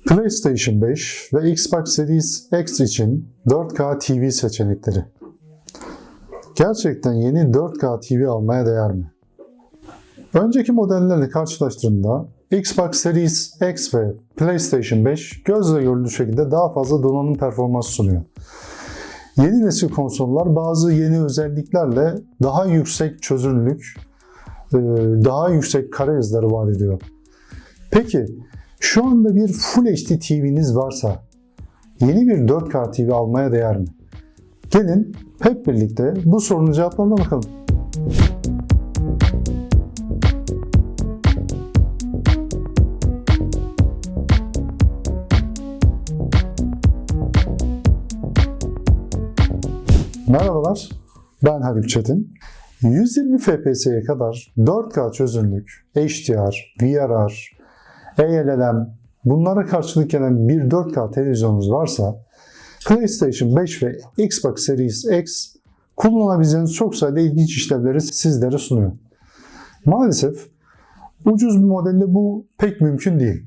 PlayStation 5 ve Xbox Series X için 4K TV seçenekleri. Gerçekten yeni 4K TV almaya değer mi? Önceki modellerle karşılaştırdığında Xbox Series X ve PlayStation 5 gözle görülür şekilde daha fazla donanım performansı sunuyor. Yeni nesil konsollar bazı yeni özelliklerle daha yüksek çözünürlük, daha yüksek kare hızları vaat ediyor. Peki şu anda bir Full HD TV'niz varsa yeni bir 4K TV almaya değer mi? Gelin hep birlikte bu sorunun cevaplarına bakalım. Merhabalar, ben Haluk Çetin. 120 FPS'ye kadar 4K çözünürlük, HDR, VRR, ELLM bunlara karşılık gelen bir 4K televizyonunuz varsa PlayStation 5 ve Xbox Series X kullanabileceğiniz çok sayıda ilginç işlevleri sizlere sunuyor. Maalesef ucuz bir modelle bu pek mümkün değil.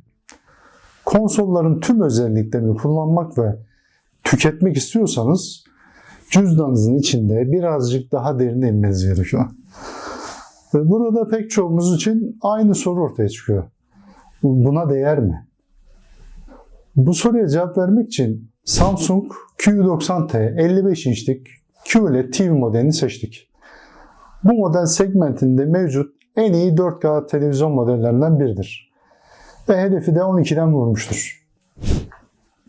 Konsolların tüm özelliklerini kullanmak ve tüketmek istiyorsanız cüzdanınızın içinde birazcık daha derine inmeniz gerekiyor. Ve burada pek çoğumuz için aynı soru ortaya çıkıyor. Buna değer mi? Bu soruya cevap vermek için Samsung Q90T 55 inçlik QLED TV modelini seçtik. Bu model segmentinde mevcut en iyi 4K televizyon modellerinden biridir. Ve hedefi de 12'den vurmuştur.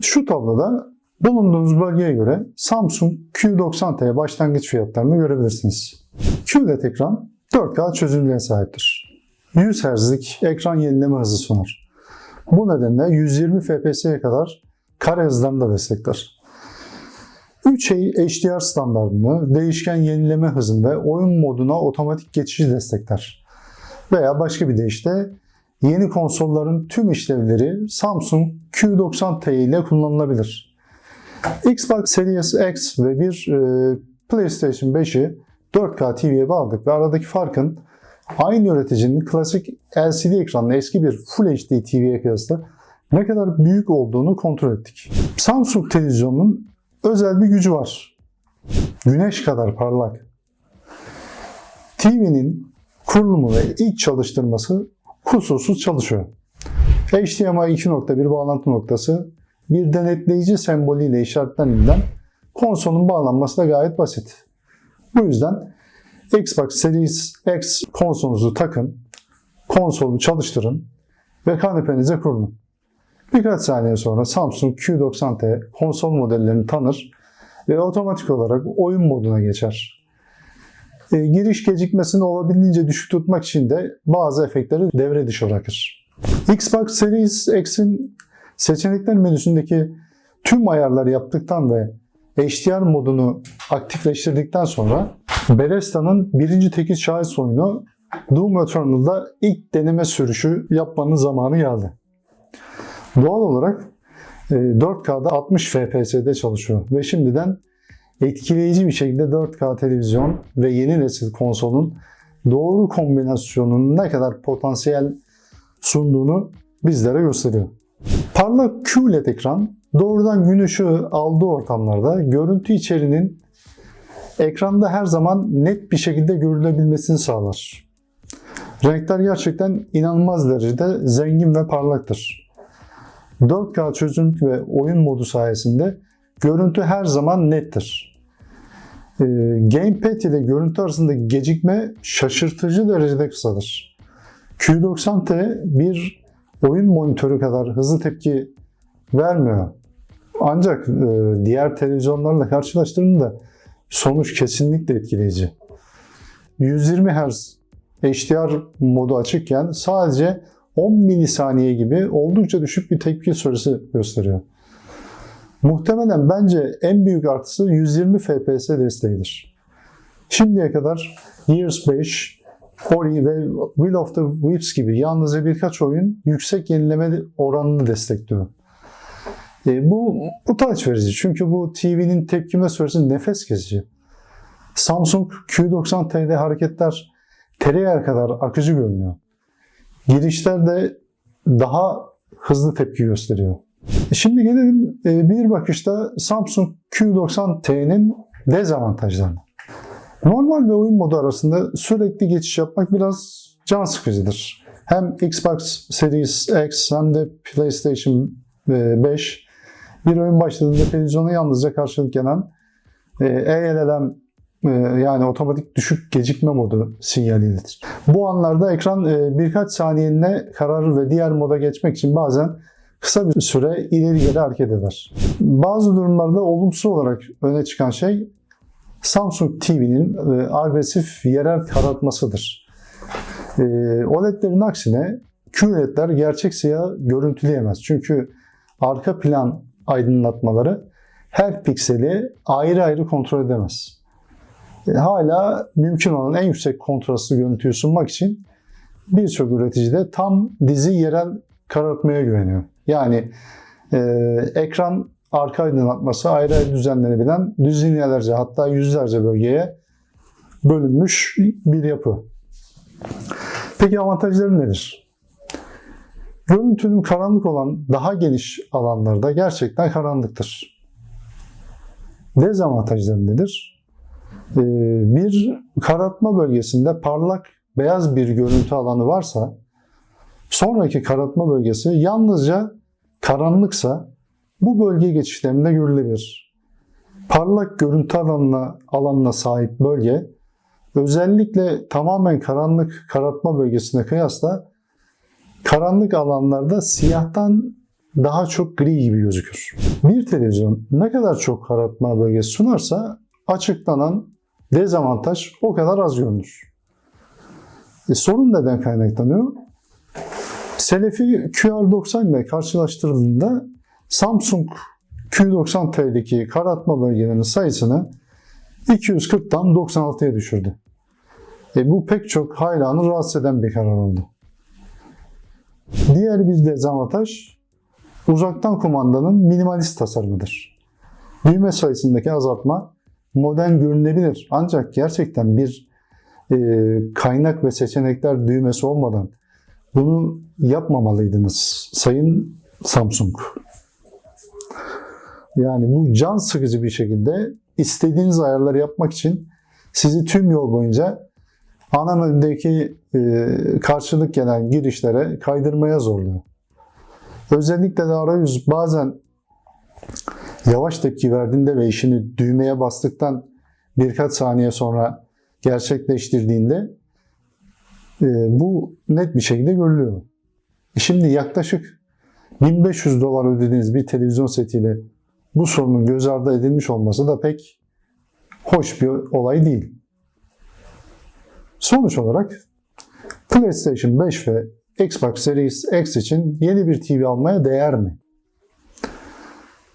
Şu tabloda bulunduğunuz bölgeye göre Samsung Q90T başlangıç fiyatlarını görebilirsiniz. QLED ekran 4K çözünürlüğe sahiptir. 100 Hz'lik ekran yenileme hızı sunar. Bu nedenle 120 FPS'ye kadar kare hızlarını da destekler. 3 HDR standartını, değişken yenileme hızını ve oyun moduna otomatik geçişi destekler. Veya başka bir deyişle yeni konsolların tüm işlevleri Samsung Q90T ile kullanılabilir. Xbox Series X ve bir PlayStation 5'i 4K TV'ye bağladık ve aradaki farkın aynı üreticinin klasik LCD ekranlı eski bir Full HD TV'ye kıyasla ne kadar büyük olduğunu kontrol ettik. Samsung televizyonunun özel bir gücü var. Güneş kadar parlak. TV'nin kurulumu ve ilk çalıştırması kusursuz çalışıyor. HDMI 2.1 bağlantı noktası bir denetleyici sembolüyle işaretlendiğinden konsolun bağlanması da gayet basit. Bu yüzden Xbox Series X konsolunuzu takın, konsolu çalıştırın ve kanepenize kurun. Birkaç saniye sonra Samsung Q90T konsol modellerini tanır ve otomatik olarak oyun moduna geçer. Giriş gecikmesini olabildiğince düşük tutmak için de bazı efektleri devre dışı bırakır. Xbox Series X'in seçenekler menüsündeki tüm ayarları yaptıktan ve HDR modunu aktifleştirdikten sonra Bethesda'nın birinci tekil şahıs oyunu Doom Eternal'da ilk deneme sürüşü yapmanın zamanı geldi. Doğal olarak 4K'da 60 FPS'de çalışıyor ve şimdiden etkileyici bir şekilde 4K televizyon ve yeni nesil konsolun doğru kombinasyonunun ne kadar potansiyel sunduğunu bizlere gösteriyor. Parlak QLED ekran doğrudan gün ışığı aldığı ortamlarda görüntü içeriğinin ekranda her zaman net bir şekilde görülebilmesini sağlar. Renkler gerçekten inanılmaz derecede zengin ve parlaktır. 4K çözünürlük ve oyun modu sayesinde görüntü her zaman nettir. Gamepad ile görüntü arasındaki gecikme şaşırtıcı derecede kısadır. Q90T bir oyun monitörü kadar hızlı tepki vermiyor. Ancak diğer televizyonlarla karşılaştırdığımda sonuç kesinlikle etkileyici. 120 Hz HDR modu açıkken sadece 10 milisaniye gibi oldukça düşük bir tepki süresi gösteriyor. Muhtemelen bence en büyük artısı 120 FPS desteğidir. Şimdiye kadar Gears 5, Ori ve Will of the Wisps gibi yalnızca birkaç oyun yüksek yenileme oranını destekliyor. Bu utanç verici çünkü bu TV'nin tepkime süresi nefes kesici. Samsung Q90T'de hareketler tereyağı kadar akıcı görünüyor. Girişler de daha hızlı tepki gösteriyor. Şimdi gelelim bir bakışta Samsung Q90T'nin dezavantajlarına. Normal ve oyun modu arasında sürekli geçiş yapmak biraz can sıkıcıdır. Hem Xbox Series X hem de PlayStation 5 bir oyun başladığında televizyona yalnızca karşılık gelen ELLM yani otomatik düşük gecikme modu sinyalidir. Bu anlarda ekran birkaç saniyeliğine karar ve diğer moda geçmek için bazen kısa bir süre ileri geri hareket eder. Bazı durumlarda olumsuz olarak öne çıkan şey Samsung TV'nin agresif yerel karartmasıdır. OLED'lerin aksine QLED'ler gerçek siyah görüntüleyemez. Çünkü arka plan aydınlatmaları her pikseli ayrı ayrı kontrol edemez. Hala mümkün olan en yüksek kontrastlı görüntüyü sunmak için birçok üretici de tam dizi yerel karartmaya güveniyor. Yani ekran arka aydınlatması ayrı ayrı düzenlenebilen düzinelerce hatta yüzlerce bölgeye bölünmüş bir yapı. Peki avantajları nedir? Görüntünün karanlık olan daha geniş alanlarda gerçekten karanlıktır. Dezavantajları nedir? Bir karartma bölgesinde parlak beyaz bir görüntü alanı varsa sonraki karartma bölgesi yalnızca karanlıksa bu bölge geçişlerinde görülebilir. Parlak görüntü alanına sahip bölge özellikle tamamen karanlık karartma bölgesine kıyasla karanlık alanlarda siyahtan daha çok gri gibi gözükür. Bir televizyon ne kadar çok karartma bölgesi sunarsa açıklanan dezavantaj o kadar az görünür. Sorun neden kaynaklanıyor? Selefi QR90 ile karşılaştırıldığında Samsung Q90T'deki karartma bölgelerinin sayısını 240'tan 96'ya düşürdü. Bu pek çok hayranı rahatsız eden bir karar oldu. Diğer bir dezavantaj uzaktan kumandanın minimalist tasarımıdır. Düğme sayısındaki azaltma modern görünebilir ancak gerçekten bir kaynak ve seçenekler düğmesi olmadan bunu yapmamalıydınız sayın Samsung. Yani bu can sıkıcı bir şekilde istediğiniz ayarları yapmak için sizi tüm yol boyunca ana menüdeki karşılık gelen girişlere kaydırmaya zorluyor. Özellikle de arayüz bazen yavaş tepki verdiğinde ve işini düğmeye bastıktan birkaç saniye sonra gerçekleştirdiğinde bu net bir şekilde görülüyor. Şimdi yaklaşık $1500 ödediğiniz bir televizyon setiyle bu sorunun göz ardı edilmiş olması da pek hoş bir olay değil. Sonuç olarak PlayStation 5 ve Xbox Series X için yeni bir TV almaya değer mi?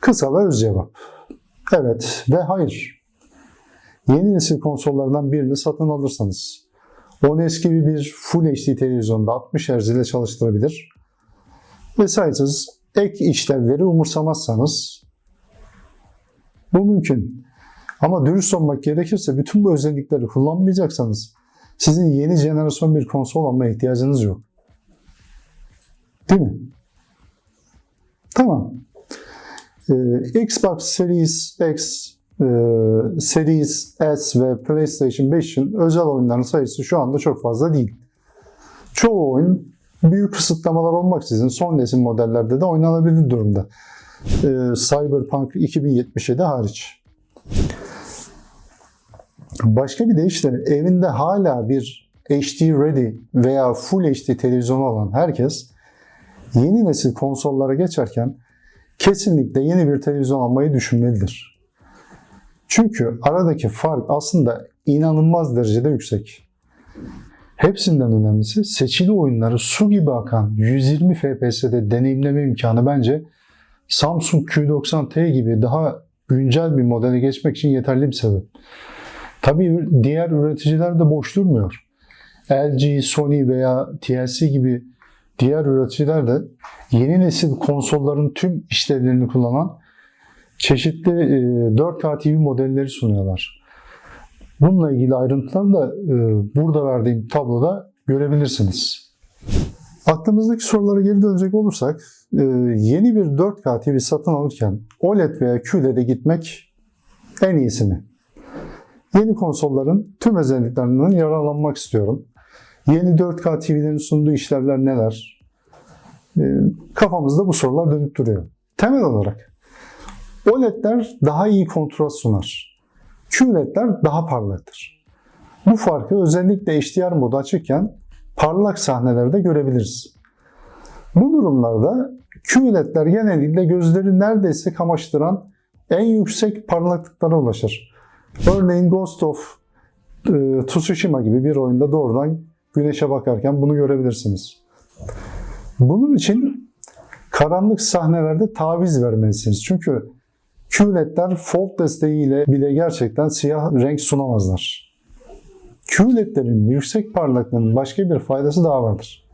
Kısa ve öz cevap. Evet ve hayır. Yeni nesil konsollardan birini satın alırsanız, onu eski bir Full HD televizyonda 60 Hz ile çalıştırabilir ve sayısız ek işlevleri umursamazsanız bu mümkün. Ama dürüst olmak gerekirse bütün bu özellikleri kullanmayacaksanız sizin yeni jenerasyon bir konsol almaya ihtiyacınız yok. Değil mi? Tamam. Xbox Series X, Series S ve PlayStation 5'in özel oyunların sayısı şu anda çok fazla değil. Çoğu oyun büyük kısıtlamalar olmaksızın son nesil modellerde de oynanabilir durumda. Cyberpunk 2077 hariç. Başka bir deyişle evinde hala bir HD Ready veya Full HD televizyonu olan herkes yeni nesil konsollara geçerken kesinlikle yeni bir televizyon almayı düşünmelidir. Çünkü aradaki fark aslında inanılmaz derecede yüksek. Hepsinden önemlisi seçili oyunları su gibi akan 120 FPS'de deneyimleme imkanı bence Samsung Q90T gibi daha güncel bir modele geçmek için yeterli bir sebep. Tabii diğer üreticiler de boş durmuyor. LG, Sony veya TLC gibi diğer üreticiler de yeni nesil konsolların tüm işlevlerini kullanan çeşitli 4K TV modelleri sunuyorlar. Bununla ilgili ayrıntıları da burada verdiğim tabloda görebilirsiniz. Aklımızdaki sorulara geri dönecek olursak, yeni bir 4K TV satın alırken OLED veya QLED'e gitmek en iyisi mi? Yeni konsolların tüm özelliklerinden yararlanmak istiyorum. Yeni 4K TV'lerin sunduğu işlevler neler? Kafamızda bu sorular dönüp duruyor. Temel olarak OLED'ler daha iyi kontrast sunar. QLED'ler daha parlaktır. Bu farkı özellikle HDR modu açıkken parlak sahnelerde görebiliriz. Bu durumlarda QLED'ler genellikle gözleri neredeyse kamaştıran en yüksek parlaklıklara ulaşır. Örneğin Ghost of Tsushima gibi bir oyunda doğrudan güneşe bakarken bunu görebilirsiniz. Bunun için karanlık sahnelerde taviz vermelisiniz. Çünkü QLED'ler fold desteğiyle bile gerçekten siyah renk sunamazlar. QLED'lerin yüksek parlaklığının başka bir faydası daha vardır.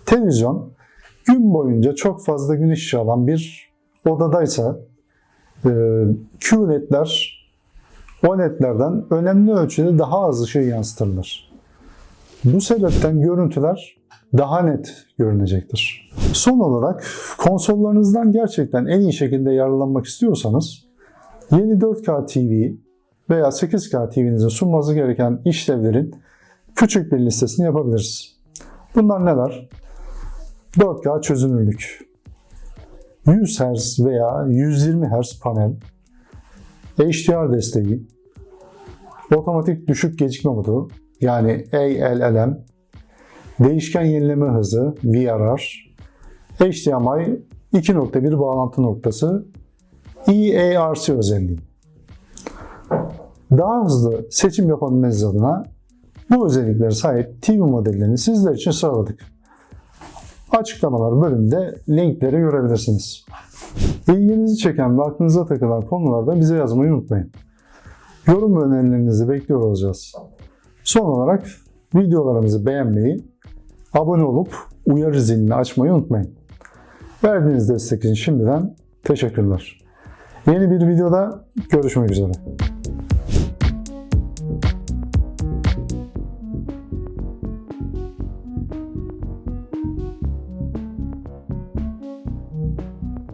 Televizyon gün boyunca çok fazla güneş ışığı alan bir odadaysa QLED'ler OLED'lerden önemli ölçüde daha az ışığı yansıtırlar. Bu sebepten görüntüler daha net görünecektir. Son olarak konsollarınızdan gerçekten en iyi şekilde yararlanmak istiyorsanız yeni 4K TV veya 8K TV'nizin sunması gereken işlevlerin küçük bir listesini yapabiliriz. Bunlar neler? 4K çözünürlük, 100 Hz veya 120 Hz panel, HDR desteği, otomatik düşük gecikme modu yani ALLM, değişken yenileme hızı VRR, HDMI 2.1 bağlantı noktası, eARC özelliği. Daha hızlı seçim yapabilmeniz adına bu özelliklere sahip TV modellerini sizler için sıraladık. Açıklamalar bölümünde linkleri görebilirsiniz. İlginizi çeken ve aklınıza takılan konularda bize yazmayı unutmayın. Yorum ve önerilerinizi bekliyor olacağız. Son olarak videolarımızı beğenmeyi, abone olup uyarı zilini açmayı unutmayın. Verdiğiniz destek için şimdiden teşekkürler. Yeni bir videoda görüşmek üzere.